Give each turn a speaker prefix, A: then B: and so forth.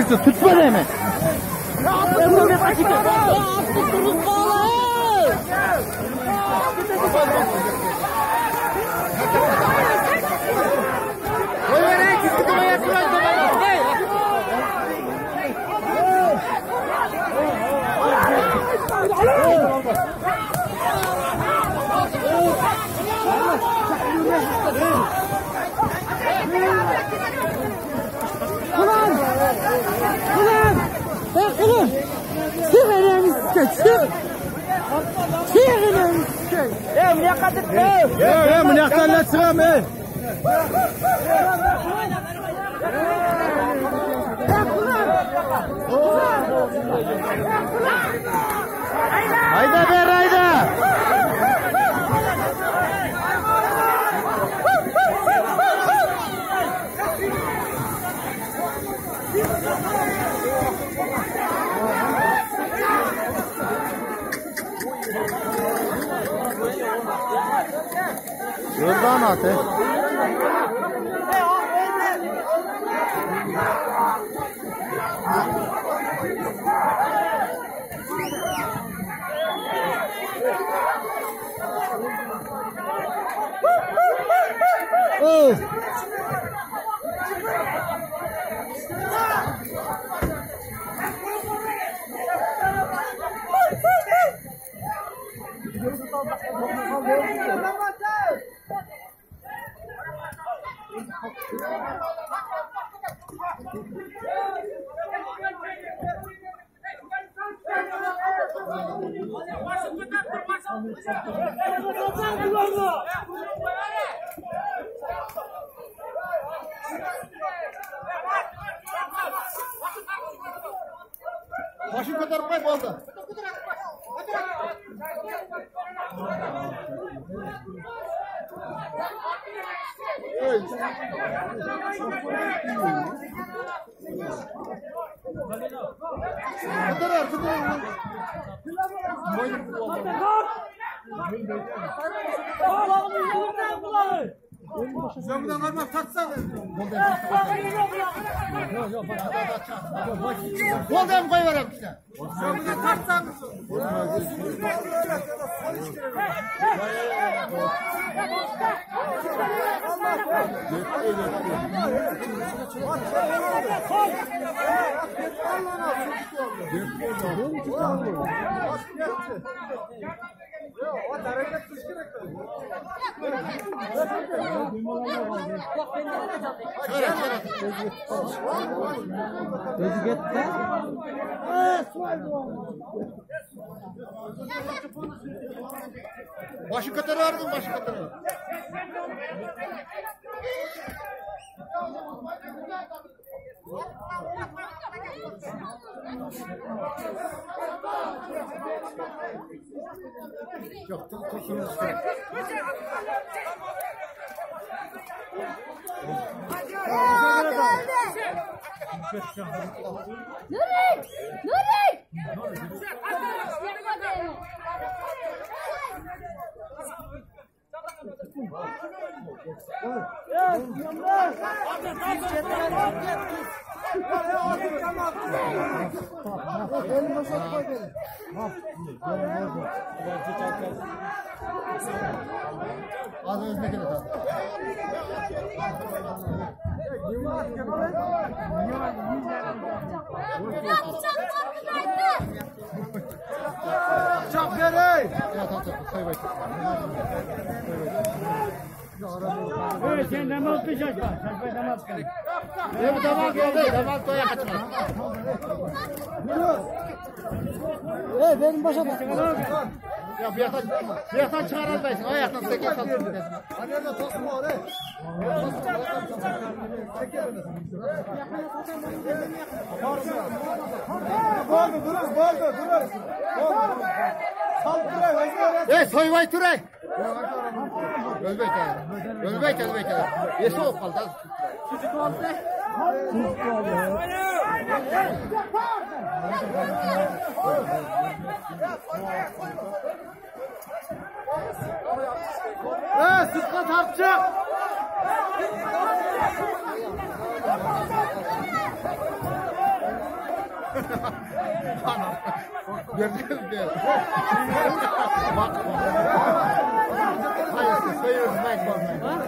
A: Neresi? Tutma değil mi? Hayda ber hayda. Yoldan atı. Oh. Başını kotarmayı oldu. Sen buradan kalmak taksana. Volda mı koyuverem işte? Sen buradan taksan mısın? O hareket kışkırık. Başı katarı var mı? Başı katarı. Çok tutsunuz.
B: Nuri! Nuri!
A: Az özmek ile tak. Çok nereye? Ya tamam koy bak.
C: Evet, sen namaz kılacak bak. Sen namaz kıl.
A: Evet, namaz kıldı. Namaz koya kaçma.
C: Benim başa bak.
A: Ya bir yatan çıkaraldaysın. O yatan sekiz kalsın.
C: Nerede tosma var?
A: Soyvay Turay. Özbek. Yeso kaldı. Çocuk oldu. Sıkla tartacak. Gördünüz mü? Bak. Hayır, sayıyoruz Mike Ball'dan.